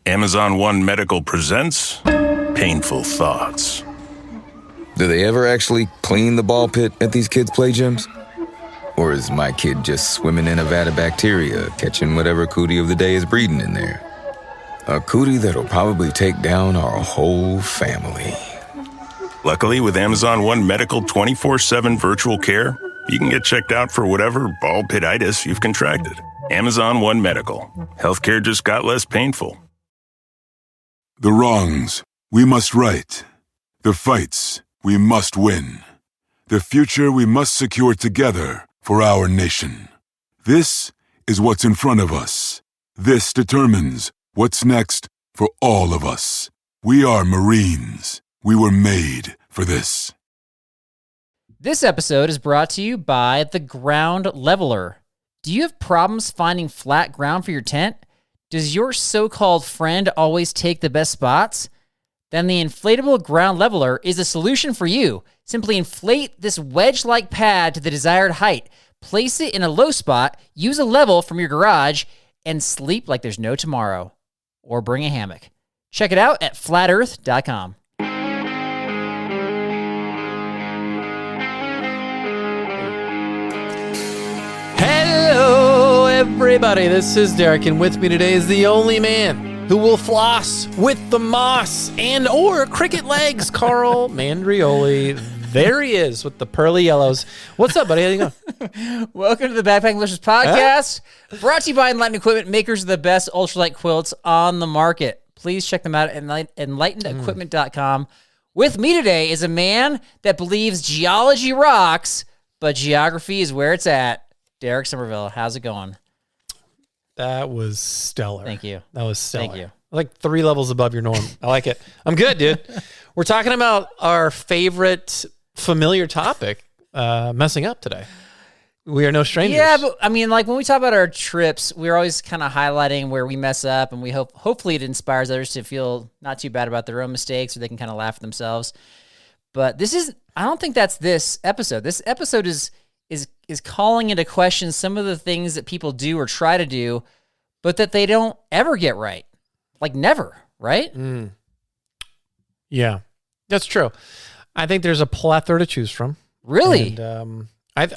Amazon One Medical presents Painful Thoughts. Do they ever actually clean the ball pit at these kids' play gyms? Or is my kid just swimming in a vat of bacteria, catching whatever cootie of the day is breeding in there? A cootie that'll probably take down our whole family. Luckily, with Amazon One Medical 24/7 virtual care, you can get checked out for whatever ball pititis you've contracted. Amazon One Medical. Healthcare just got less painful. The wrongs we must right. The fights we must win. The future we must secure together for our nation. This is what's in front of us. This determines what's next for all of us. We are Marines. We were made for this. This episode is brought to you by The Ground Leveler. Do you have problems finding flat ground for your tent? Does your so-called friend always take the best spots? Then the inflatable ground leveler is a solution for you. Simply inflate this wedge-like pad to the desired height, place it in a low spot, use a level from your garage, and sleep like there's no tomorrow. Or bring a hammock. Check it out at flatearth.com. Hello, everybody. This is Derek, and with me today is the only man who will floss with the moss and or cricket legs, Carl Mandrioli. There he is with the pearly yellows. What's up, buddy? How you going? Welcome to the Backpacking Delicious podcast, brought to you by Enlightened Equipment, makers of the best ultralight quilts on the market. Please check them out at enlightenedequipment.com. With me today is a man that believes geology rocks, but geography is where it's at. Derek Somerville, how's it going? That was stellar. Thank you. That was stellar. Thank you. Like 3 levels above your norm. I like it. I'm good, dude. We're talking about our favorite familiar topic, messing up today. We are no strangers. Yeah, but I mean, like when we talk about our trips, we're always kind of highlighting where we mess up, and we hopefully it inspires others to feel not too bad about their own mistakes, or they can kind of laugh at themselves. But I don't think that's this episode. This episode is calling into question some of the things that people do or try to do, but that they don't ever get right. Like never, right? Yeah, that's true. I think there's a plethora to choose from. Really? And, I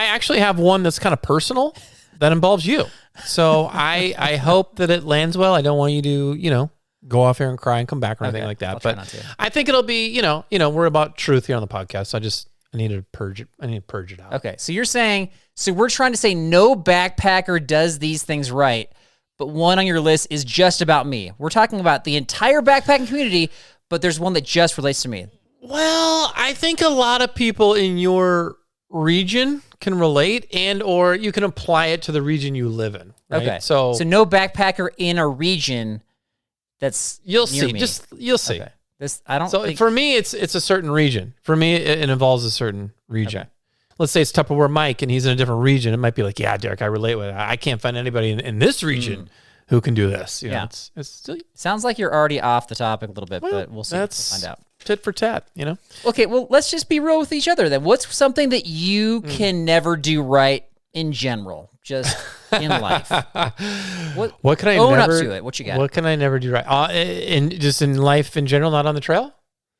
actually have one that's kind of personal that involves you. So I hope that it lands well. I don't want you to, go off here and cry and come back or anything like that. I'll try but not to. I think it'll be, we're about truth here on the podcast. So I need to purge it. I need to purge it out. Okay, so you're saying, we're trying to say no backpacker does these things right, but one on your list is just about me. We're talking about the entire backpacking community, but there's one that just relates to me. Well, I think a lot of people in your region can relate, and or you can apply it to the region you live in. Right? Okay, so no backpacker in a region that's you'll near see. me. You'll see. Okay. I don't think... for me, it's a certain region. For me, it involves a certain region. Okay. Let's say it's Tupperware Mike, and he's in a different region. It might be like, yeah, Derek, I relate with it. I can't find anybody in this region who can do this. It's still... Sounds like you're already off the topic a little bit, but we'll see. We'll find out. Tit for tat, Okay, well, let's just be real with each other then. What's something that you can never do right in general, just in life? What can I own never up to it? What you got? What can I never do right? In life in general, not on the trail?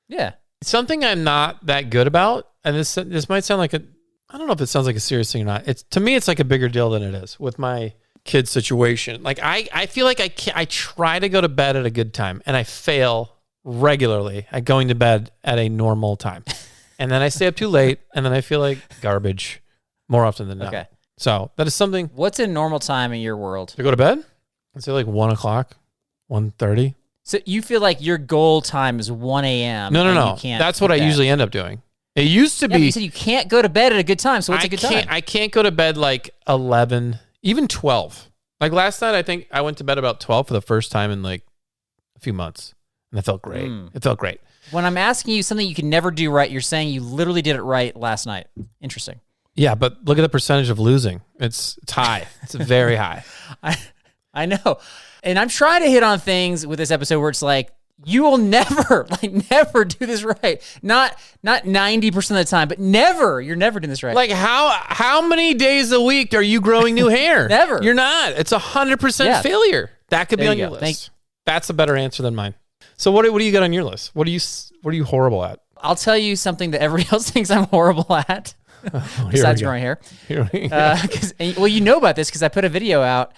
Yeah. Something I'm not that good about, and this might sound like I don't know if it sounds like a serious thing or not. To me, it's like a bigger deal than it is with my kid situation. Like I feel like I try to go to bed at a good time, and I fail regularly at going to bed at a normal time. And then I stay up too late, and then I feel like garbage more often than not. Okay. So that is something. What's a normal time in your world? To go to bed? I'd say like 1 o'clock, 1:30. So you feel like your goal time is 1 a.m. No. You can't That's what I usually end up doing. It used to be. You said you can't go to bed at a good time. So what's a good time? I can't go to bed like 11, even 12. Like last night, I think I went to bed about 12 for the first time in like a few months. And it felt great. It felt great. When I'm asking you something you can never do right, you're saying you literally did it right last night. Interesting. Yeah, but look at the percentage of losing. It's high. It's very high. I know. And I'm trying to hit on things with this episode where it's like, you will never do this right. Not 90% of the time, but never. You're never doing this right. Like how many days a week are you growing new hair? Never. You're not. It's 100% failure. That could be on your list. That's a better answer than mine. So what do you got on your list? What are you horrible at? I'll tell you something that everybody else thinks I'm horrible at. Besides growing hair. Well, you know about this because I put a video out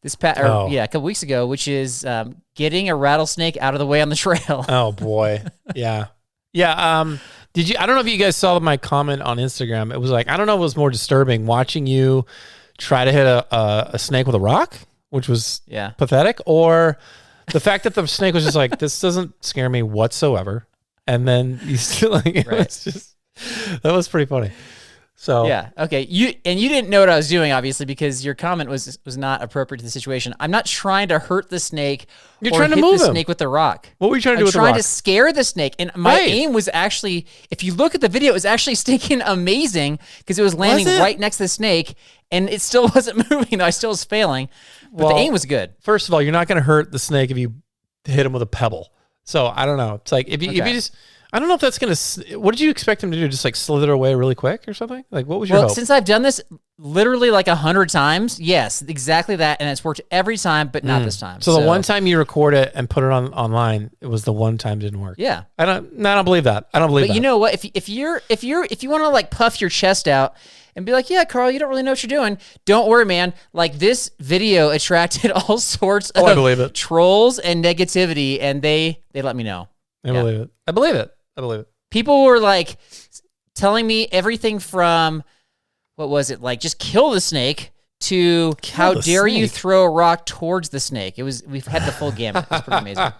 a couple weeks ago, which is getting a rattlesnake out of the way on the trail. Oh boy, yeah. Did you? I don't know if you guys saw my comment on Instagram. It was like, I don't know if it was more disturbing watching you try to hit a snake with a rock, which was pathetic, or the fact that the snake was just like, this doesn't scare me whatsoever, and then you still like, it was just, that was pretty funny. So yeah, okay. You didn't know what I was doing, obviously, because your comment was not appropriate to the situation. I'm not trying to hurt the snake. You're trying to move the him. snake with the rock. What were you trying to do with the rock? I'm trying to scare the snake, and my aim was actually, if you look at the video, it was actually stinking amazing because it was landing right next to the snake, and it still wasn't moving. Though I still was failing, but the aim was good. First of all, you're not going to hurt the snake if you hit him with a pebble. So I don't know. It's like if you just. I don't know if that's going to... What did you expect him to do? Just like slither away really quick or something? Like what was your hope? Since I've done this literally like 100 times, yes, exactly that. And it's worked every time, but not this time. So the one time you record it and put it online, it was the one time it didn't work. Yeah. I don't believe that. I don't believe that. But you know what? If you want to like puff your chest out and be like, yeah, Carl, you don't really know what you're doing. Don't worry, man. Like this video attracted all sorts of I believe it. Trolls and negativity, and they let me know. I believe it. I believe it. People were like telling me everything from, what was it, like just kill the snake to how dare you throw a rock towards the snake. We've had the full gamut. It's pretty amazing.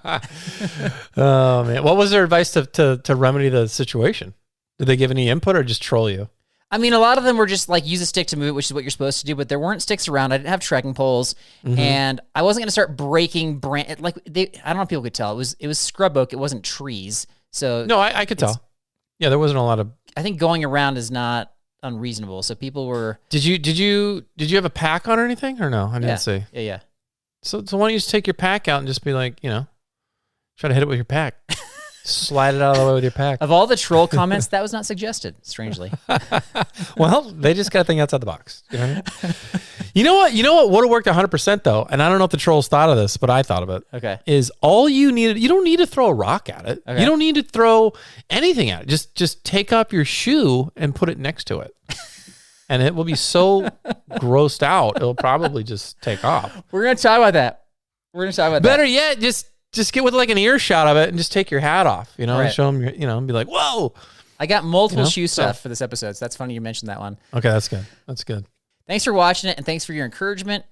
Oh man, what was their advice to remedy the situation? Did they give any input or just troll you? I mean, a lot of them were just like use a stick to move it, which is what you're supposed to do, but there weren't sticks around. I didn't have trekking poles, and I wasn't going to start breaking I don't know if people could tell. It was scrub oak. It wasn't trees. So no, I could tell. Yeah, there wasn't a lot of. I think going around is not unreasonable. So people were. Did you have a pack on or anything or no? I didn't see. Yeah. So why don't you just take your pack out and just be like, try to hit it with your pack, slide it out of the way with your pack. Of all the troll comments, that was not suggested. Strangely. Well, they just got to think outside the box. You know what I mean? You know what would have worked 100% though, and I don't know if the trolls thought of this, but I thought of it. Okay. Is all you needed? You don't need to throw a rock at it. Okay. You don't need to throw anything at it. Just take off your shoe and put it next to it, and it will be so grossed out it'll probably just take off. We're gonna talk about that. Better yet, just get with like an earshot of it and just take your hat off. Right. Show them. And be like, whoa. I got multiple shoe stuff for this episode, so that's funny you mentioned that one. Okay, that's good. That's good. Thanks for watching it, and thanks for your encouragement,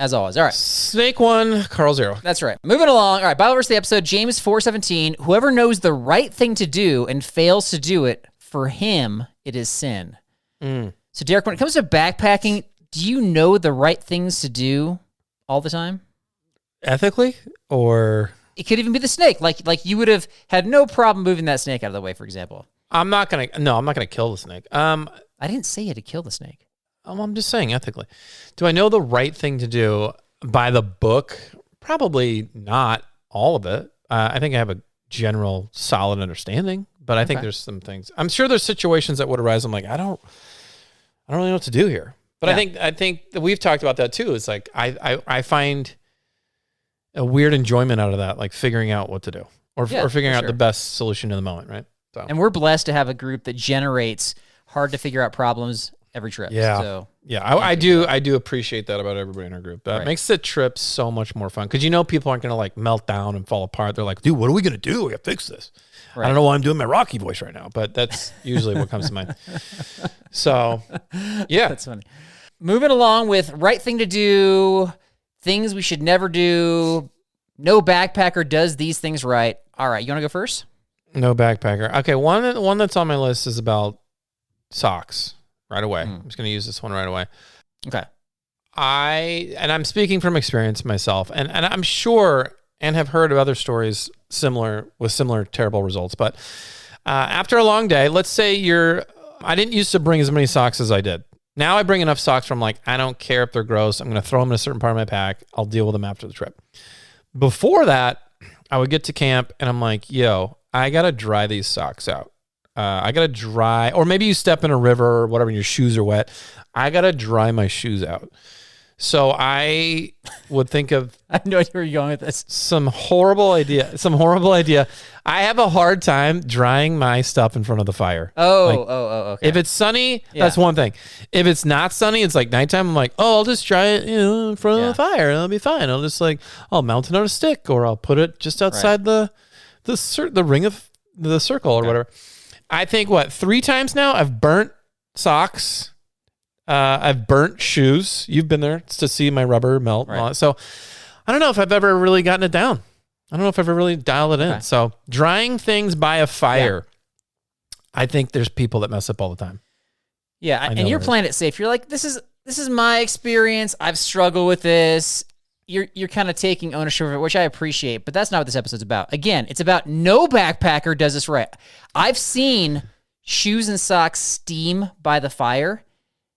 as always. All right. Snake 1, Carl 0. That's right. Moving along. All right, Bible verse of the episode, James 4:17. Whoever knows the right thing to do and fails to do it, for him it is sin. So, Derek, when it comes to backpacking, do you know the right things to do all the time? Ethically? Or... It could even be the snake. Like you would have had no problem moving that snake out of the way, for example. I'm not gonna kill the snake. I didn't say you had to kill the snake. I'm just saying ethically. Do I know the right thing to do by the book? Probably not all of it. I think I have a general solid understanding, but I think there's some things. I'm sure there's situations that would arise. I'm like, I don't really know what to do here. But I think that we've talked about that too. It's like I find a weird enjoyment out of that, like figuring out what to do or figuring out the best solution in the moment, right? So. And we're blessed to have a group that generates hard to figure out problems every trip. Yeah. So I do appreciate that about everybody in our group. That makes the trip so much more fun. Because people aren't gonna like melt down and fall apart. They're like, dude, what are we gonna do? We gotta fix this. Right. I don't know why I'm doing my Rocky voice right now, but that's usually what comes to mind. So yeah. That's funny. Moving along with right thing to do, things we should never do. No backpacker does these things right. All right, you wanna go first? No backpacker. Okay, one that's on my list is about socks. Right away. I'm just going to use this one right away. Okay. I'm speaking from experience myself, and I'm sure and have heard of other stories with similar terrible results. But after a long day, let's say I didn't used to bring as many socks as I did. Now I bring enough socks from like, I don't care if they're gross. I'm going to throw them in a certain part of my pack. I'll deal with them after the trip. Before that, I would get to camp and I'm like, yo, I got to dry these socks out. I got to dry, or maybe you step in a river or whatever and your shoes are wet. I got to dry my shoes out So I would think of I have no idea where you're going with this. some horrible idea. I have a hard time drying my stuff in front of the fire. Okay. If it's sunny, that's one thing. If it's not sunny, it's like nighttime. I'm like, oh, I'll just dry it, in front of the fire. It'll be fine. I'll just I'll mount it on a stick, or I'll put it just outside the ring of the circle or whatever. I think 3 times now I've burnt socks. I've burnt shoes. You've been there to see my rubber melt. Right. So I don't know if I've ever really gotten it down. I don't know if I've ever really dialed it in. So drying things by a fire, I think there's people that mess up all the time. Yeah, and you're playing it safe. You're like, this is my experience. I've struggled with this. You're kind of taking ownership of it, which I appreciate, but that's not what this episode's about. Again, it's about no backpacker does this right. I've seen shoes and socks steam by the fire.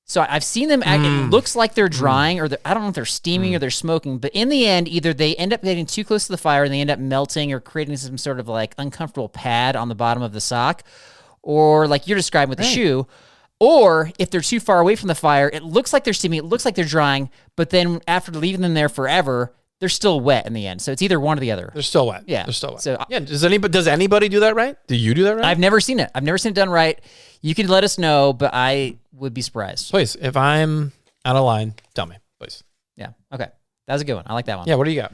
So I've seen them act, it looks like they're drying, or I don't know if they're steaming or they're smoking, but in the end, either they end up getting too close to the fire and they end up melting or creating some sort of uncomfortable pad on the bottom of the sock, or like you're describing with the shoe, or if they're too far away from the fire, it looks like they're steaming, it looks like they're drying, but then after leaving them there forever, they're still wet in the end. So it's either one or the other. They're still wet. Yeah. They're still wet. So does anybody do that right? Do you do that right? I've never seen it. I've never seen it done right. You can let us know, but I would be surprised. Please, if I'm out of line, tell me, please. Yeah. Okay. That was a good one. I like that one. Yeah, what do you got?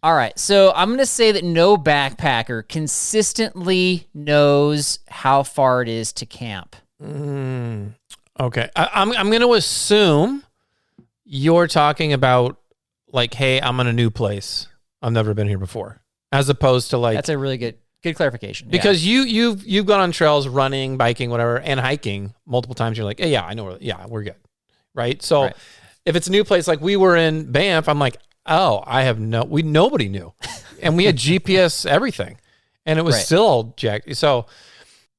All right. So I'm going to say that no backpacker consistently knows how far it is to camp. Okay. I'm going to assume you're talking about hey, I'm in a new place. I've never been here before. As opposed to That's a really good clarification. Because you've gone on trails, running, biking, whatever, and hiking multiple times. You're like, hey, yeah, I know we're good. Right? So if it's a new place, like we were in Banff, I'm like, oh, nobody knew. And we had GPS everything. And it was still all jacked. So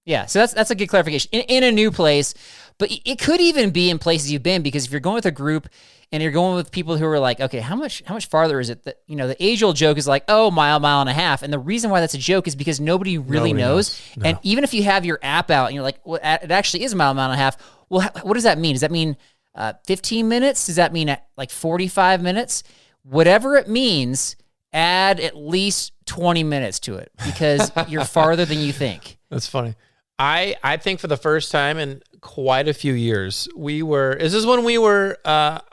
yeah, so that's a good clarification. In a new place, but it could even be in places you've been, because if you're going with a group and you're going with people who are like, okay, how much farther is it? That, the age-old joke is like, oh, mile and a half. And the reason why that's a joke is because nobody really knows. No. And even if you have your app out and you're like, well, it actually is a mile and a half. Well, what does that mean? Does that mean 15 minutes? Does that mean 45 minutes? Whatever it means, add at least 20 minutes to it, because you're farther than you think. That's funny. I think for the first time in quite a few years, this is when we were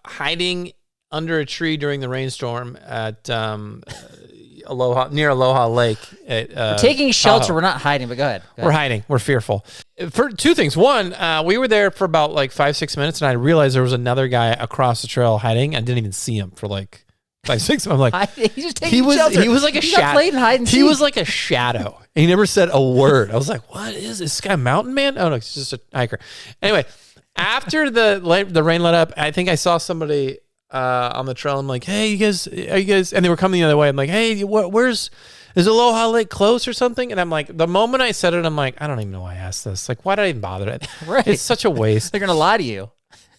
hiding under a tree during the rainstorm at near Aloha Lake. We're taking shelter. Tahoe. We're not hiding, but go ahead. We're hiding. We're fearful. For 2 things. One, we were there for about 5-6 minutes, and I realized there was another guy across the trail hiding. I didn't even see him for 5-6. I'm like, he's just taking shelter. He was like a shadow. He was like a shadow. He never said a word. I was like, what is this guy, mountain man? Oh no, it's just a hiker. Anyway, after the rain let up, I think I saw somebody on the trail. I'm like, hey, you guys, and they were coming the other way. I'm like, hey, is Aloha Lake close or something? And I'm like, the moment I said it, I'm like, I don't even know why I asked this. Why did I even bother it? Right. It's such a waste. They're gonna lie to you.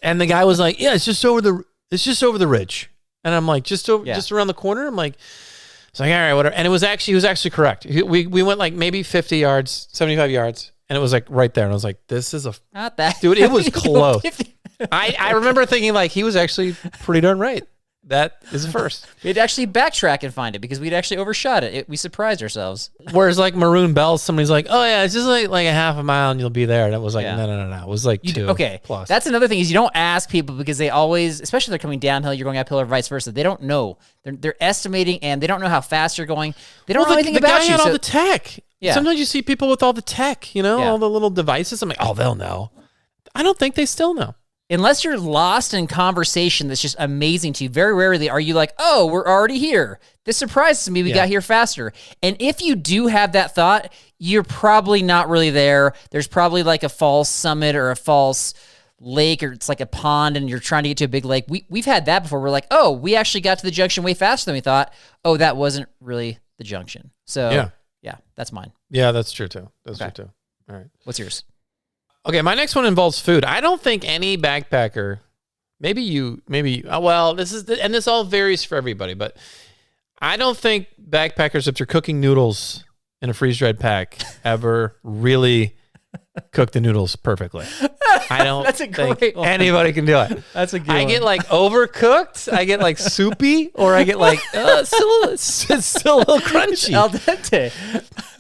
And the guy was like, yeah, it's just over the ridge. And I'm like, just around the corner. I'm like, it's like, all right, whatever. And he was actually correct. We went maybe 50 yards, 75 yards, and it was right there. And I was like, this is not that, dude. It was close. I remember thinking he was actually pretty darn right. That is a first. We'd actually backtrack and find it because we'd actually overshot it. We surprised ourselves. Whereas Maroon Bells, somebody's like, oh yeah, it's just like a half a mile and you'll be there. And it was no. It was 2 okay. plus. That's another thing is you don't ask people because they always, especially if they're coming downhill, you're going uphill or vice versa. They don't know. They're estimating and they don't know how fast you're going. They don't know anything about you. The guy had all the tech. Yeah. Sometimes you see people with all the tech, all the little devices. I'm like, oh, they'll know. I don't think they still know. Unless you're lost in conversation that's just amazing to you, very rarely are you like, oh, we're already here. This surprises me. We got here faster. And if you do have that thought, you're probably not really there. There's probably a false summit or a false lake, or it's like a pond and you're trying to get to a big lake. We've had that before. We're like, oh, we actually got to the junction way faster than we thought. Oh, that wasn't really the junction. So yeah, that's mine. Yeah, that's true too. That's true too. All right. What's yours? Okay, my next one involves food. I don't think any backpacker, this all varies for everybody, but I don't think backpackers, if they're cooking noodles in a freeze-dried pack, ever really cook the noodles perfectly. I don't That's a think great one. anybody can do it. That's a good I one. get like overcooked. I get like soupy, or I get like it's still a little crunchy. Al dente.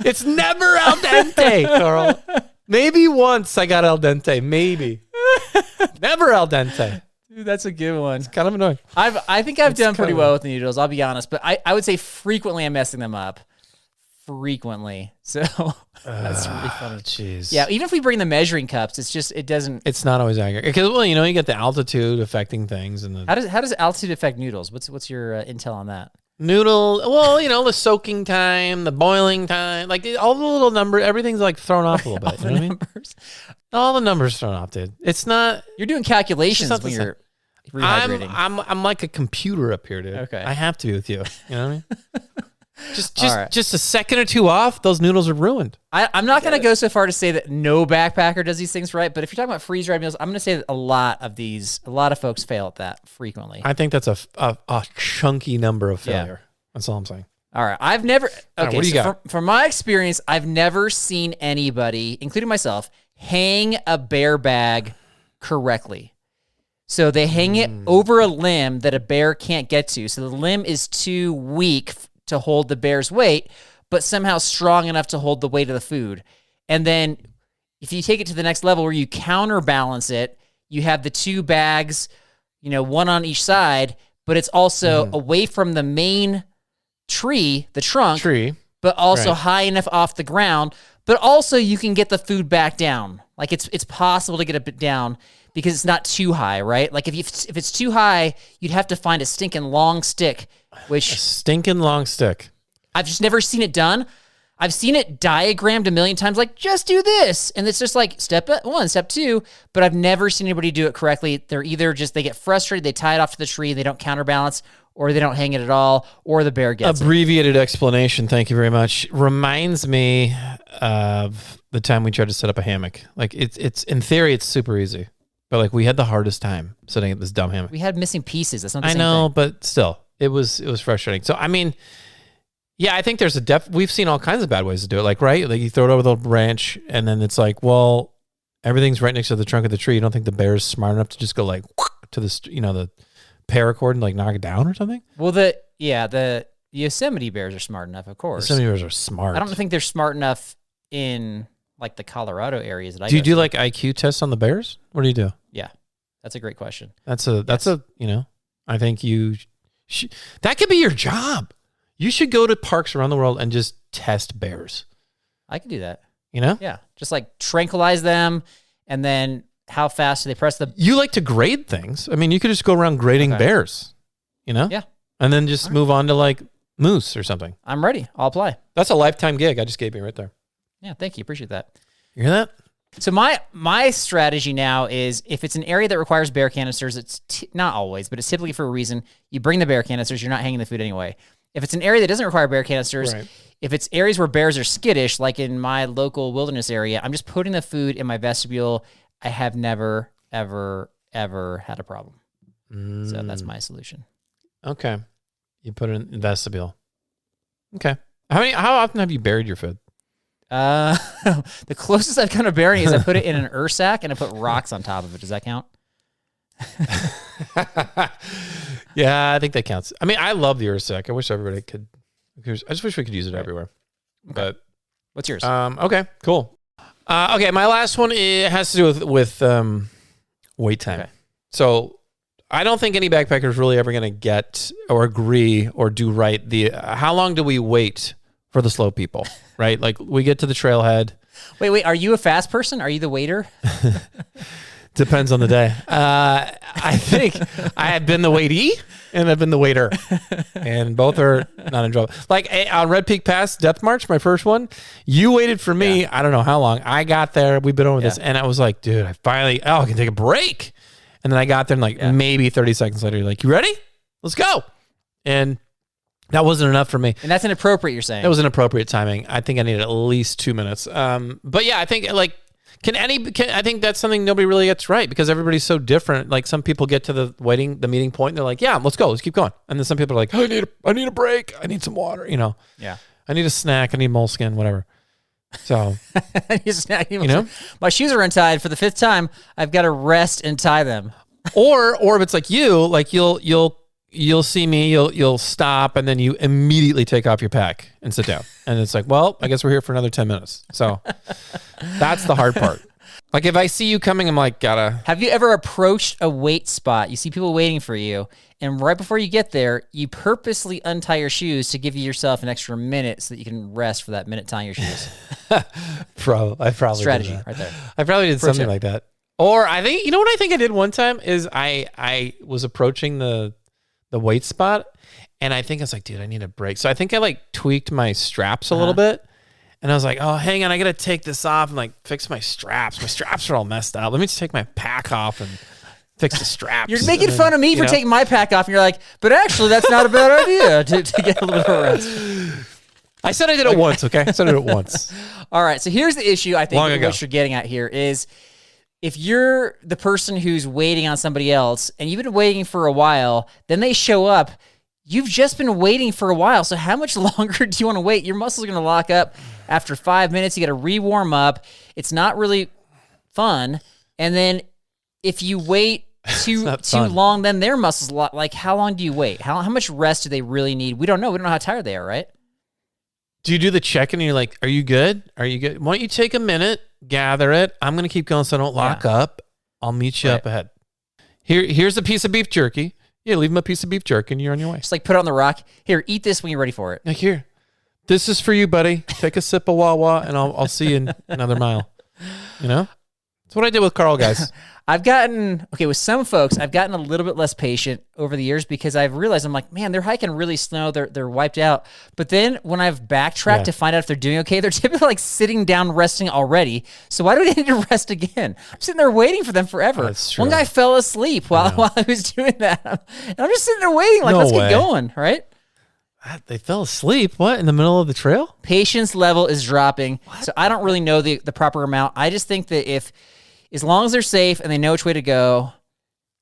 It's never al dente, Carl. Maybe once I got al dente. Maybe. Never al dente. Dude, that's a good one. Kind of annoying. I think I've done pretty kinda- well with the noodles, I'll be honest. But I would say frequently I'm messing them up. Frequently. So that's really funny. Jeez. Yeah, even if we bring the measuring cups, it's just, it doesn't. It's not always accurate. Because, well, you get the altitude affecting things. And the How does altitude affect noodles? What's your intel on that? noodle, well, the soaking time, the boiling time, like all the little numbers, everything's like thrown off a little bit. You know what I mean? Numbers. All the numbers thrown off, dude. It's not. You're doing calculations not the when same. you're rehydrating. I'm like a computer up here, dude. Okay. I have to be with you. You know what I mean? All right. Just a second or two off, those noodles are ruined. I'm not going to go so far to say that no backpacker does these things right, but if you're talking about freeze-dried meals, I'm going to say that a lot of folks fail at that frequently. I think that's a chunky number of failure. That's all I'm saying. All right. I've never. right, Okay. what do you got? From my experience, I've never seen anybody, including myself, hang a bear bag correctly. So they hang it over a limb that a bear can't get to. So the limb is too weak to hold the bear's weight, but somehow strong enough to hold the weight of the food. And then if you take it to the next level where you counterbalance it, you have the two bags, one on each side, but it's also away from the main tree, the trunk, but also Right. high enough off the ground, but also you can get the food back down. Like it's possible to get it down because it's not too high, right? Like if it's too high, you'd have to find a stinking long stick, which Stinking long stick. I've just never seen it done. I've seen it diagrammed a million times, like, just do this. And it's just like step one, step two, but I've never seen anybody do it correctly. They're either they get frustrated, they tie it off to the tree, they don't counterbalance, or they don't hang it at all, or the bear gets it. Abbreviated explanation. Thank you very much. Reminds me of the time we tried to set up a hammock. Like it's in theory, it's super easy, but like we had the hardest time setting up this dumb hammock. We had missing pieces. That's not the I same know, thing. but still, it was frustrating. So I mean, yeah, I think there's we've seen all kinds of bad ways to do it. Like, right, like you throw it over the branch, and then it's like, well, everything's right next to the trunk of the tree. You don't think the bear's smart enough to just go like to the the paracord and like knock it down or something? Well, the Yosemite bears are smart enough, of course. Some bears are smart. I don't think they're smart enough in like the Colorado areas that I Do you go do to. like IQ tests on the bears? What do you do? Yeah, that's a great question. That's a I think that could be your job. You should go to parks around the world and just test bears. I can do that. Yeah. Just like tranquilize them, and then how fast do they press the? You like to grade things. I mean, you could just go around grading Okay. bears, Yeah, and then just move on to like moose or something. I'm ready. I'll apply. That's a lifetime gig I just gave you right there. Yeah, thank you. Appreciate that. You hear that? So my strategy now is if it's an area that requires bear canisters, it's not always, but it's typically for a reason. You bring the bear canisters. You're not hanging the food anyway. If it's an area that doesn't require bear canisters, Right. if it's areas where bears are skittish, like in my local wilderness area, I'm just putting the food in my vestibule. I have never, ever, ever had a problem. So that's my solution. Okay. You put it in the vestibule. Okay. How often have you buried your food? The closest I've come to burying is I put it in an sack and I put rocks on top of it. Does that count? Yeah, I think that counts. I mean, I love the Ursac. I wish everybody could. I just wish we could use it everywhere. But What's yours? okay, cool. Okay, my last one has to do with wait time. Okay. So I don't think any backpacker is really ever going to get or agree or do right. How long do we wait for the slow people? Right, like we get to the trailhead. Wait. Are you a fast person? Are you the waiter? Depends on the day. I think I have been the waitee and I've been the waiter, and both are not enjoyable. Like on Red Peak Pass Death March, my first one, you waited for me. Yeah. I don't know how long. I got there. We've been over this, and I was like, dude, I can take a break. And then I got there, and maybe 30 seconds later, you're like, you ready? Let's go. And that wasn't enough for me. And that's inappropriate, you're saying? That was inappropriate timing. I think I needed at least 2 minutes. But yeah, I think like. I think that's something nobody really gets right because everybody's so different. Like some people get to the meeting point and they're like, yeah, let's go. Let's keep going. And then some people are like, I need a break. I need some water, Yeah. I need a snack. I need moleskin, whatever. So, you know, my shoes are untied for the 5th time. I've got to rest and tie them. or if it's like you'll see me, you'll stop, and then you immediately take off your pack and sit down. And it's like, well, I guess we're here for another 10 minutes. So that's the hard part. Like if I see you coming, I'm like, gotta. Have you ever approached a wait spot? You see people waiting for you, and right before you get there, you purposely untie your shoes to give yourself an extra minute so that you can rest for that minute tying your shoes. I probably Strategy did that. right there. I probably did something like that. Or I think, you know what I think I did one time is I was approaching the weight spot, and I think I was like, dude, I need a break. So I think I like tweaked my straps a little bit. And I was like, oh, hang on, I got to take this off and like fix my straps. My straps are all messed up. Let me just take my pack off and fix the straps. You're making fun of me for taking my pack off, and you're like, but actually, that's not a bad idea to get a little bit of rest. I said I did it once, okay? I said it once. All right, so here's the issue I think what you're getting at here is if you're the person who's waiting on somebody else and you've been waiting for a while, then they show up, you've just been waiting for a while. So how much longer do you want to wait? Your muscles are going to lock up after 5 minutes. You got to re-warm up. It's not really fun. And then if you wait too long, then their muscles lock. Like, how long do you wait? How much rest do they really need? We don't know. We don't know how tired they are, right? Do you do the check-in and you're like, are you good? Are you good? Why don't you take a minute, gather it. I'm going to keep going so I don't lock up. I'll meet you up ahead. Here's a piece of beef jerky. Yeah, leave them a piece of beef jerky and you're on your way. Just like put it on the rock. Here, eat this when you're ready for it. Like, here, this is for you, buddy. Take a sip of Wawa and I'll see you in another mile. You know? That's what I did with Carl, guys. with some folks, I've gotten a little bit less patient over the years because I've realized I'm like, man, they're hiking really slow. They're wiped out. But then when I've backtracked to find out if they're doing okay, they're typically like sitting down resting already. So why do they need to rest again? I'm sitting there waiting for them forever. That's true. One guy fell asleep while I was doing that. And I'm just sitting there waiting like, let's get going, right? They fell asleep? What? In the middle of the trail? Patience level is dropping. So I don't really know the proper amount. I just think that as long as they're safe and they know which way to go,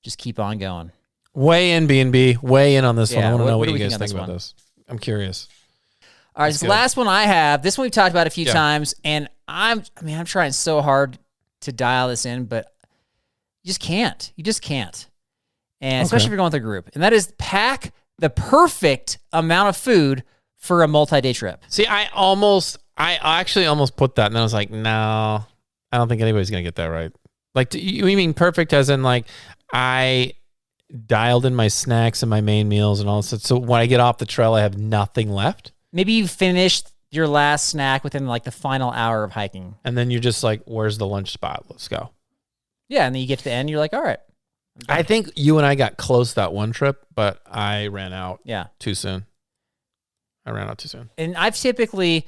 just keep on going. Weigh in, B&B. Weigh in on this one. I want to know what you guys think about one? this. I'm curious. All right, this last one I have. This one we've talked about a few times, and I'm trying so hard to dial this in, but you just can't. You just can't. And especially if you're going with a group. And that is pack the perfect amount of food for a multi-day trip. See, I actually almost put that, and then I was like, no, I don't think anybody's going to get that right. Like, you mean perfect as in like I dialed in my snacks and my main meals and all this. So when I get off the trail, I have nothing left? Maybe you finished your last snack within like the final hour of hiking. And then you're just like, where's the lunch spot? Let's go. Yeah, and then you get to the end, you're like, all right. I think you and I got close that one trip, but I ran out too soon. And I've typically...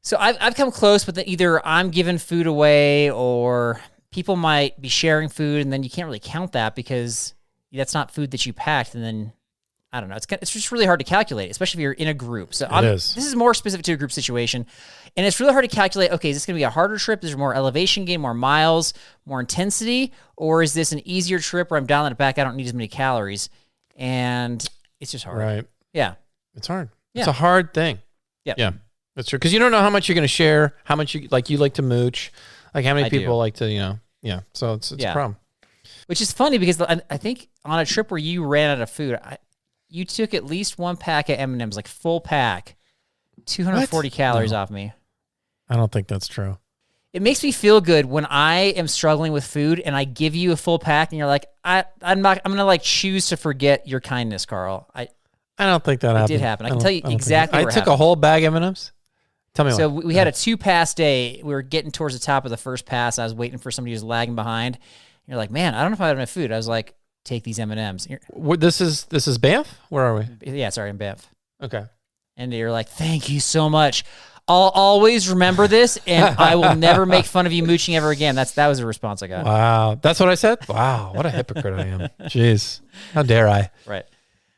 So I've come close, but then either I'm giving food away or people might be sharing food, and then you can't really count that because that's not food that you packed. And then, I don't know, it's just really hard to calculate, especially if you're in a group. So this is more specific to a group situation. And it's really hard to calculate, okay, is this going to be a harder trip? Is there more elevation gain, more miles, more intensity? Or is this an easier trip where I'm dialing it back, I don't need as many calories? And it's just hard. Right. Yeah. It's hard. Yeah. It's a hard thing. Yep. Yeah. That's true. Because you don't know how much you're going to share, how much you like to mooch, like how many people like to, so it's a problem. Which is funny because I think on a trip where you ran out of food, you took at least one pack of M&Ms, like full pack, 240 calories off me. I don't think that's true. It makes me feel good when I am struggling with food and I give you a full pack and you're like, I'm going to like choose to forget your kindness, Carl. I don't think that happened. It did happen. I can tell you exactly what I took a whole bag of M&Ms. Tell me so we had a 2-pass day. We were getting towards the top of the first pass. I was waiting for somebody who's lagging behind. You're like, man, I don't know if I have enough food. I was like, take these M&Ms. This is Banff? Where are we? Yeah, sorry, in Banff. Okay. And you're like, thank you so much. I'll always remember this, and I will never make fun of you mooching ever again. That was the response I got. Wow. That's what I said? Wow. What a hypocrite I am. Jeez. How dare I? Right.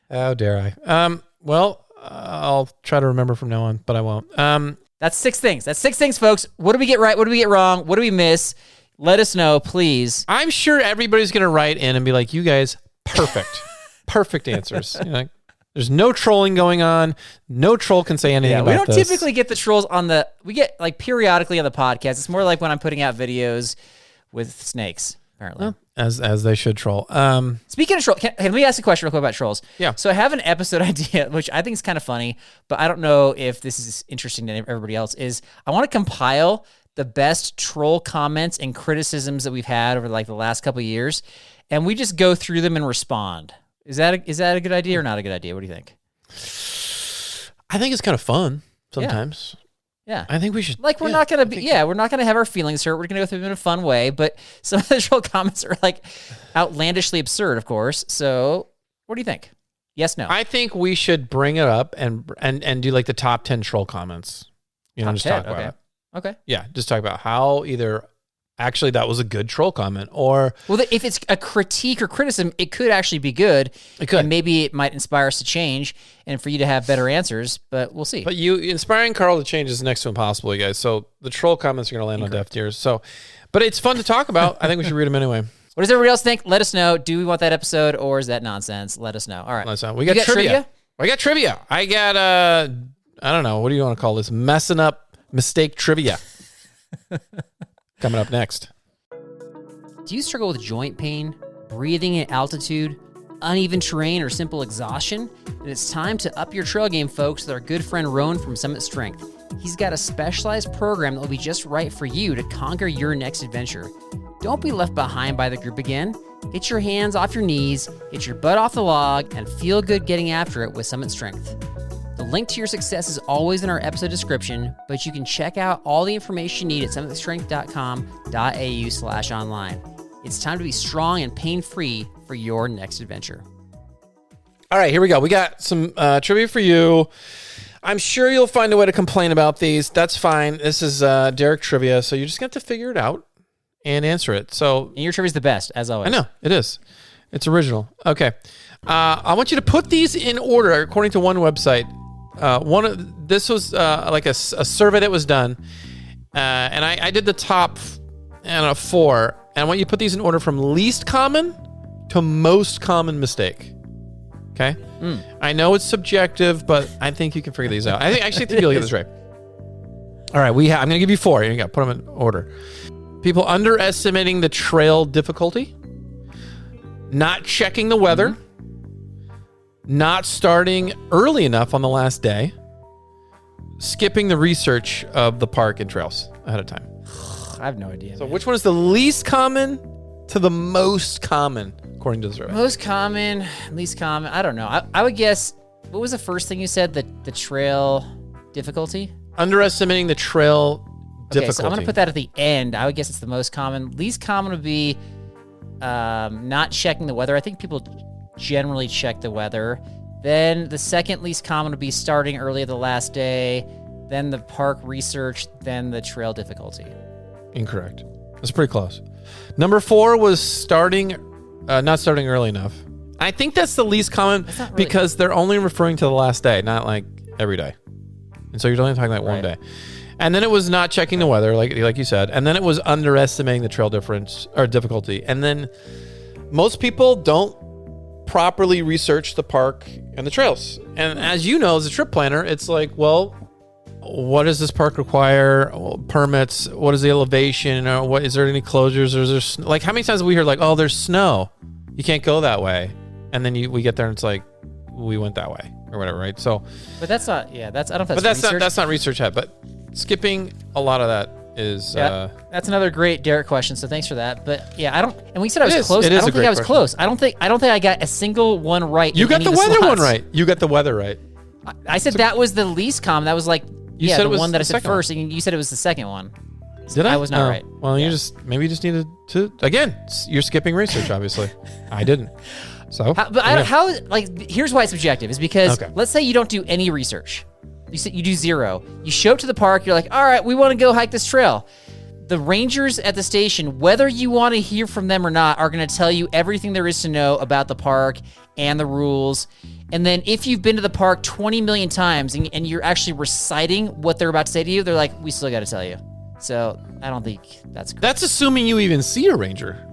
How dare I? Well, I'll try to remember from now on, but I won't. That's 6 things. That's 6 things, folks. What do we get right? What do we get wrong? What do we miss? Let us know, please. I'm sure everybody's going to write in and be like, you guys, perfect. Perfect answers. There's no trolling going on. No troll can say anything about we don't this. typically get the trolls we get like periodically on the podcast. It's more like when I'm putting out videos with snakes, apparently. Well, as they should troll. Speaking of trolls, let me ask a question real quick about trolls. Yeah. So I have an episode idea, which I think is kind of funny, but I don't know if this is interesting to everybody else, is I want to compile the best troll comments and criticisms that we've had over like the last couple of years, and we just go through them and respond. Is that a good idea or not a good idea? What do you think? I think it's kind of fun sometimes. Yeah. I think we should. Like, we're not going to we're not going to have our feelings hurt. We're going to go through them in a fun way, but some of the troll comments are like outlandishly absurd, of course. So what do you think? Yes, no? I think we should bring it up and do like the top 10 troll comments. You know, Top just 10, talk about it. Okay. Yeah, just talk about how either actually that was a good troll comment or Well, if it's a critique or criticism, it could actually be good. It could. And maybe it might inspire us to change and for you to have better answers, but we'll see. But you inspiring Carl to change is next to impossible, you guys. So the troll comments are going to land on deaf ears. So, but it's fun to talk about. I think we should read them anyway. What does everybody else think? Let us know. Do we want that episode or is that nonsense? Let us know. All right. Let us know. We got trivia. I got trivia. I got I don't know. What do you want to call this? Messing up mistake trivia. Coming up next. Do you struggle with joint pain, breathing at altitude, uneven terrain, or simple exhaustion? Then it's time to up your trail game, folks, with our good friend Rowan from Summit Strength. He's got a specialized program that will be just right for you to conquer your next adventure. Don't be left behind by the group again. Get your hands off your knees, get your butt off the log, and feel good getting after it with Summit Strength. The link to your success is always in our episode description, but you can check out all the information you need at summitstrength.com.au/online. It's time to be strong and pain-free for your next adventure. All right, here we go. We got some trivia for you. I'm sure you'll find a way to complain about these. That's fine. This is Derek Trivia, so you're just going to have to figure it out and answer it. So, And your trivia is the best, as always. I know, it is. It's original. Okay. I want you to put these in order according to one website. This was like a survey that was done, and I did the top 4, and I want you to put these in order from least common to most common mistake. Okay? I know it's subjective, but I think you can figure these out. I think you'll get this right. All right, I'm going to give you 4. Here you go. Put them in order. People underestimating the trail difficulty, not checking the weather, not starting early enough on the last day, skipping the research of the park and trails ahead of time. I have no idea. So which one is the least common to the most common, according to the survey? Most common, least common, I don't know. I would guess, what was the first thing you said? The trail difficulty? Underestimating the trail difficulty. So I'm going to put that at the end. I would guess it's the most common. Least common would be not checking the weather. I think people generally check the weather. Then the second least common would be starting early the last day, then the park research, then the trail difficulty. Incorrect. That's pretty close. Number 4 was not starting early enough. I think that's the least common because they're only referring to the last day, not like every day. And so you're only talking like one day. And then it was not checking the weather, like you said. And then it was underestimating the trail difference or difficulty. And then most people don't properly research the park and the trails. And as you know, as a trip planner, it's like, well, what does this park require? Permits? What is the elevation? Or what is there any closures? Or is there like how many times have we heard like, oh, there's snow, you can't go that way, and then we get there and it's like we went that way or whatever, right? So, but that's not. Yeah, that's I don't know if that's research. that's not research yet. But skipping a lot of that is. That's another great Derek question. So thanks for that. But yeah, I don't. And we said I was close. It I is don't a think great I was question. close. I don't think I got a single one right. You in got any the of weather slots. one right. You got the weather right. I said that was the least common. That was like You said the it was one that I the said second first, and you said it was the second one. Did I? I was not Oh, right. Well, Yeah. maybe you just needed to again. You're skipping research, obviously. I didn't. So, Here's why it's subjective. Is because let's say you don't do any research. You do 0. You show up to the park. You're like, all right, we want to go hike this trail. The rangers at the station, whether you want to hear from them or not, are going to tell you everything there is to know about the park and the rules. And then if you've been to the park 20 million times and you're actually reciting what they're about to say to you, they're like, we still got to tell you. So I don't think that's correct. That's assuming you even see a ranger.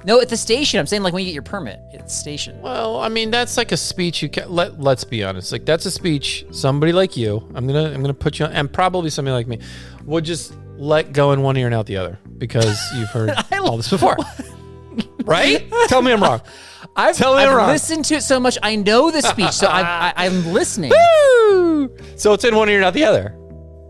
No, at the station. I'm saying like when you get your permit at the station. Well, I mean, that's like a speech you can let's be honest. Like that's a speech somebody like you, I'm gonna put you on, and probably somebody like me, would just let go in one ear and out the other because you've heard all this before. Right? Tell me I'm wrong. I've listened to it so much. I know the speech, so I'm listening. Woo! So it's in one ear and out the other.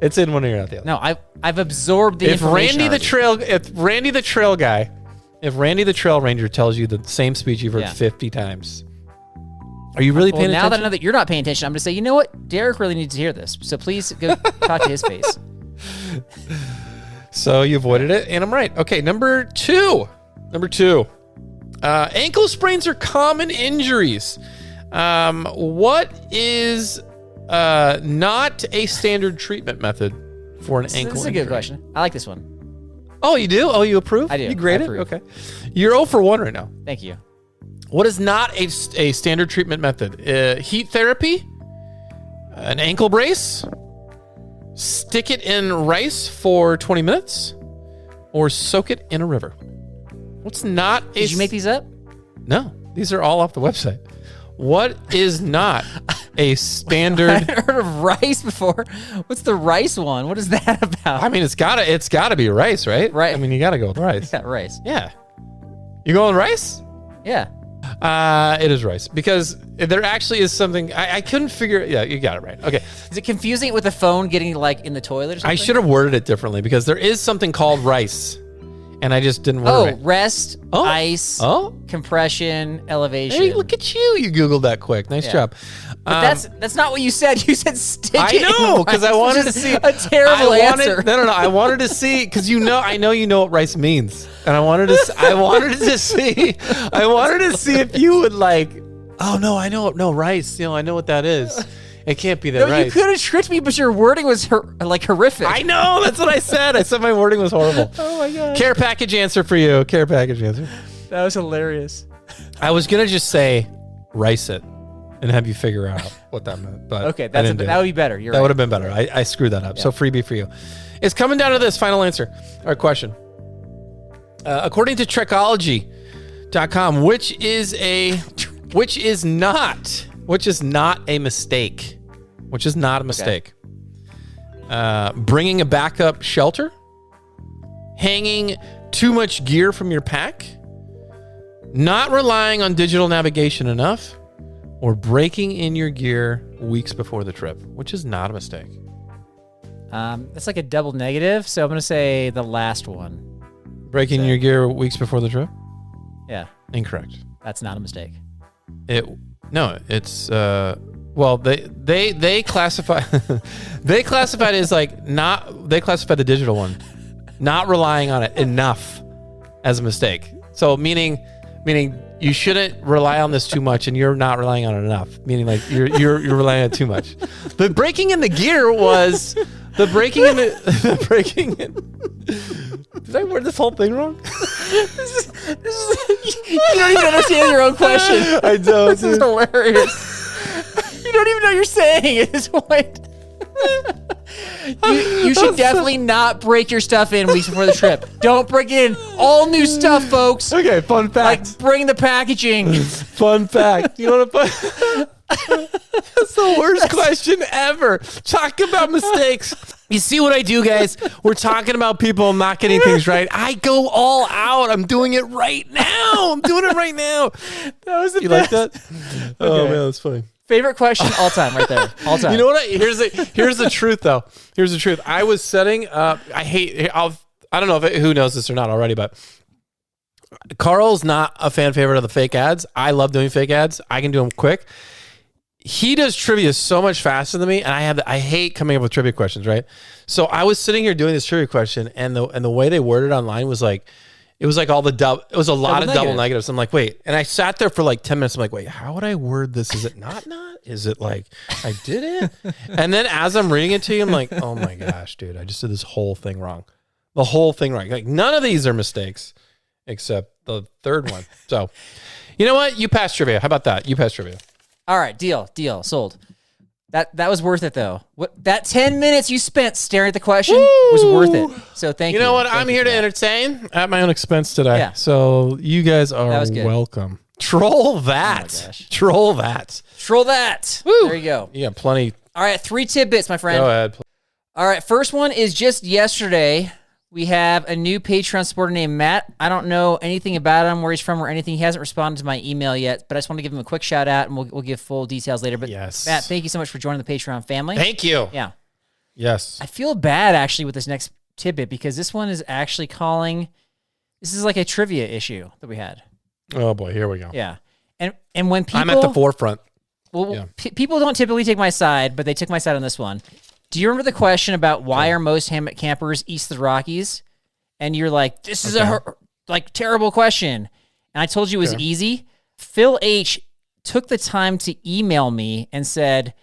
It's in one ear and out the other. No, I've absorbed the If information. Randy the Trail Ranger tells you the same speech you've heard 50 times, are you really paying now attention? that I know that you're not paying attention, I'm going to say, you know what? Derek really needs to hear this. So please go talk to his face. So you avoided it, and I'm right. Okay, number two. Ankle sprains are common injuries. What is not a standard treatment method for an ankle injury? This is a good question. I like this one. Oh, you do? Oh, you approve? I do. You grade I it? approve. Okay. You're 0 for 1 right now. Thank you. What is not a standard treatment method? Heat therapy? An ankle brace? Stick it in rice for 20 minutes? Or soak it in a river? What's not a... Did you make these up? No. These are all off the website. What is not a standard... I haven't heard of rice before. What's the rice one? What is that about? I mean, it's gotta be rice, right? Right. I mean, you gotta go with rice. Yeah, rice. Yeah. You going rice? Yeah. It is rice because there actually is something I couldn't figure. Yeah, you got it right. Okay. Is it confusing with the phone getting like in the toilet or something? I should have worded it differently because there is something called rice, and I just didn't word it right. Rest, ice, compression, elevation. Hey, look at you! You Googled that quick. Nice job. But that's not what you said. You said stick it. I know because I wanted to see a terrible answer. No. I wanted to see because I know you know what rice means, and I wanted to see if you would like. Oh no, I know rice. I know what that is. It can't be that No, rice. you could have tricked me, but your wording was horrific. I know. That's what I said. I said my wording was horrible. Oh my god. Care package answer for you. Care package answer. That was hilarious. I was gonna just say rice it and have you figure out what that meant. But okay, that would be better. That would have been better. I screwed that up. Yeah. So freebie for you. It's coming down to this final answer. Our question. According to Trekology.com, which is not a mistake. Which is not a mistake. Okay. Bringing a backup shelter, hanging too much gear from your pack, not relying on digital navigation enough, or breaking in your gear weeks before the trip, which is not a mistake. That's like a double negative, so I'm going to say the last one. Breaking in your gear weeks before the trip? Yeah. Incorrect. That's not a mistake. It's well, they classify they classified it as like they classified the digital one, not relying on it enough as a mistake. So meaning you shouldn't rely on this too much, and you're not relying on it enough. Meaning like you're relying on it too much. The breaking in the gear was the breaking in the breaking in. Did I word this whole thing wrong? This is you don't even understand your own question. I don't. This is hilarious. You don't even know what you're saying at this point. You should definitely not break your stuff in weeks before the trip. Don't break in all new stuff, folks. Okay, fun fact. Like bring the packaging. Fun fact. You know what? That's the worst question ever. Talk about mistakes. You see what I do, guys? We're talking about people not getting things right. I go all out. I'm doing it right now. I'm doing it right now. That was the you best. like that? Oh man, that's funny. Favorite question all time, right there. All time. You know what? Here's the truth, though. Here's the truth. I was setting up. I don't know who knows this or not already, but Carl's not a fan favorite of the fake ads. I love doing fake ads. I can do them quick. He does trivia so much faster than me, and I hate coming up with trivia questions, right? So I was sitting here doing this trivia question, and the way they worded it online was like, it was like all the it was a lot of double negatives. I'm like, wait, and I sat there for like 10 minutes. I'm like, wait, how would I word this? Is it not? Is it like I did it? And then as I'm reading it to you, I'm like, oh my gosh, dude, I just did this whole thing wrong. The whole thing wrong. Like none of these are mistakes except the third one. So, you know what? You passed trivia. How about that? You passed trivia. All right, deal, sold. That was worth it, though. That 10 minutes you spent staring at the question was worth it. So thank you. You know what? Thank I'm you here for to that. entertain at my own expense today. Yeah. So you guys are That was good. welcome. Troll that. Oh gosh. Troll that. Troll that. Woo. There you go. Yeah, plenty. All right, 3 tidbits, my friend. Go ahead. All right, first one is just yesterday. We have a new Patreon supporter named Matt. I don't know anything about him, where he's from, or anything. He hasn't responded to my email yet, but I just want to give him a quick shout out, and we'll give full details later. But Yes. Matt, thank you so much for joining the Patreon family. Thank you. Yeah. Yes. I feel bad actually with this next tidbit because this one is actually calling. This is like a trivia issue that we had. Oh boy, here we go. Yeah, and when people, I'm at the forefront. well, yeah. People don't typically take my side, but they took my side on this one. Do you remember the question about why are most hammock campers east of the Rockies? And you're like, this is a terrible question. And I told you it was easy. Phil H took the time to email me and said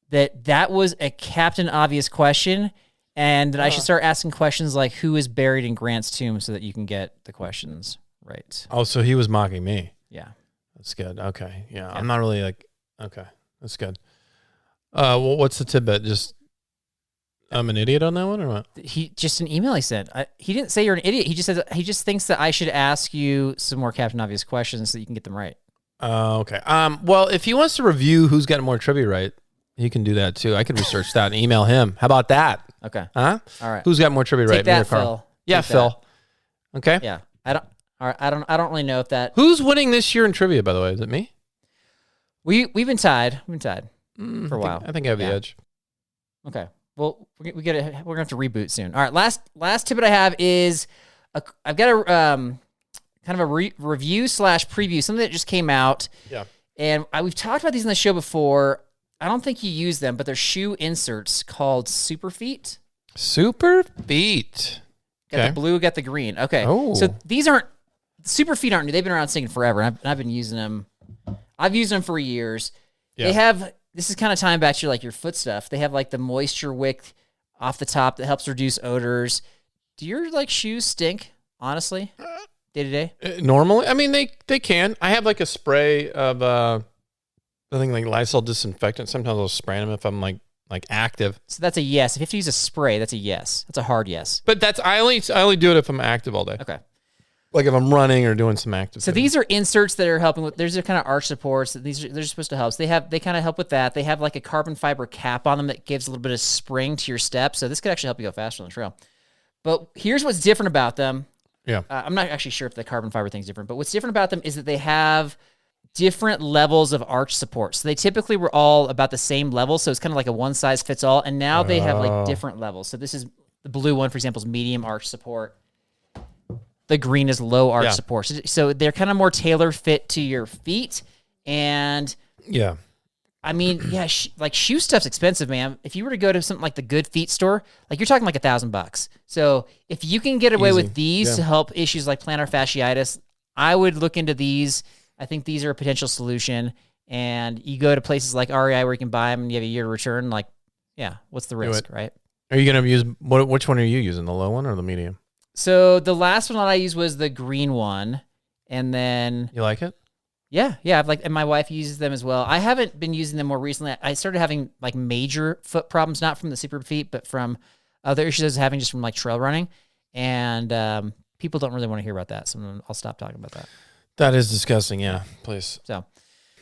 that was a Captain Obvious question, and that I should start asking questions like who is buried in Grant's tomb so that you can get the questions right. Oh, so he was mocking me. Yeah. That's good. Okay. Yeah. I'm not really like, okay. That's good. Well, what's the tidbit? Just, I'm an idiot on that one or what? He just an email he sent. He didn't say you're an idiot. He just says he just thinks that I should ask you some more Captain Obvious questions so that you can get them right. Okay. Well, if he wants to review who's got more trivia right, he can do that too. I could research that and email him. How about that? Okay. Huh? All right. Who's got more trivia right? Take that, me or Carl? Phil. Yeah, Take Phil. Okay. Yeah. I don't really know if that Who's winning this year in trivia, by the way? Is it me? we've been tied. We've been tied for a while. I think I have the edge. Okay. Well, we're gonna have to reboot soon. All right. Last tidbit I have is I've got a kind of a review / preview, something that just came out. Yeah. And we've talked about these on the show before. I don't think you use them, but they're shoe inserts called Super Feet. Super Feet. Got the blue, got the green. Okay. Oh. So these Super Feet aren't new. They've been around singing forever. And I've been using them. I've used them for years. Yeah. They have, this is kind of tying back to your foot stuff. They have like the moisture wick off the top that helps reduce odors. Do your shoes stink, honestly, day to day? Normally, I mean, they can. I have like a spray of, I think like Lysol disinfectant. Sometimes I'll spray them if I'm like active. So that's a yes. If you have to use a spray, that's a yes. That's a hard yes. But I only do it if I'm active all day. Okay. Like if I'm running or doing some active. So these are inserts that are helping with. There's a kind of arch supports. They're supposed to help. So they kind of help with that. They have like a carbon fiber cap on them that gives a little bit of spring to your step. So this could actually help you go faster on the trail. But here's what's different about them. Yeah. I'm not actually sure if the carbon fiber thing's different, but what's different about them is that they have different levels of arch support. So they typically were all about the same level. So it's kind of like a one size fits all. And now they have like different levels. So this is the blue one, for example, is medium arch support. The green is low arch support. So they're kind of more tailor fit to your feet. And yeah, I mean, yeah, like shoe stuff's expensive, man. If you were to go to something like the Good Feet store, like you're talking like $1,000. So if you can get away with these to help issues like plantar fasciitis, I would look into these. I think these are a potential solution. And you go to places like REI where you can buy them and you have a year to return. Like, yeah, what's the risk, right? Are you going to use, which one are you using, the low one or the medium? So the last one that I used was the green one. And then... You like it? Yeah. And my wife uses them as well. I haven't been using them more recently. I started having like major foot problems, not from the Super Feet, but from other issues I was having just from like trail running. And people don't really want to hear about that. So I'll stop talking about that. That is disgusting. Yeah, please. So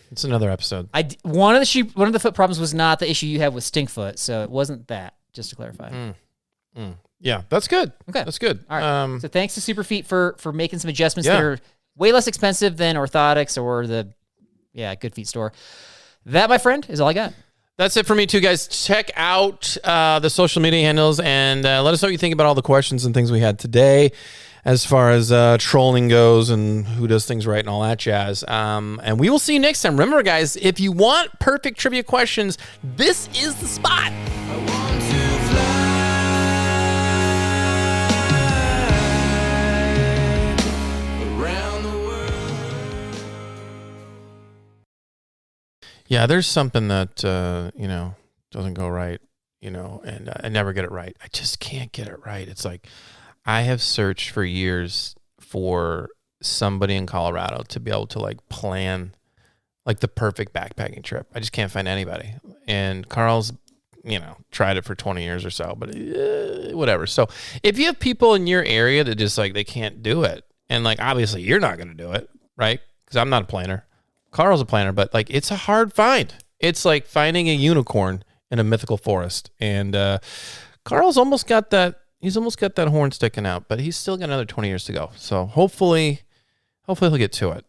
it's another episode. One of the foot problems was not the issue you have with stink foot. So it wasn't that, just to clarify. Yeah, that's good. Okay. That's good. All right. So thanks to Super Feet for making some adjustments that are way less expensive than orthotics or the Good Feet store. That, my friend, is all I got. That's it for me too, guys. Check out the social media handles and let us know what you think about all the questions and things we had today as far as trolling goes and who does things right and all that jazz. And we will see you next time. Remember, guys, if you want perfect trivia questions, this is the spot. Yeah, there's something that, doesn't go right, and I never get it right. I just can't get it right. It's like I have searched for years for somebody in Colorado to be able to like plan like the perfect backpacking trip. I just can't find anybody. and Carl's, tried it for 20 years or so, but whatever. So if you have people in your area that just like, they can't do it, and like, obviously you're not going to do it, right? Because I'm not a planner. Carl's a planner, but like, it's a hard find. It's like finding a unicorn in a mythical forest. And Carl's almost got that. He's almost got that horn sticking out, but he's still got another 20 years to go. So hopefully he'll get to it.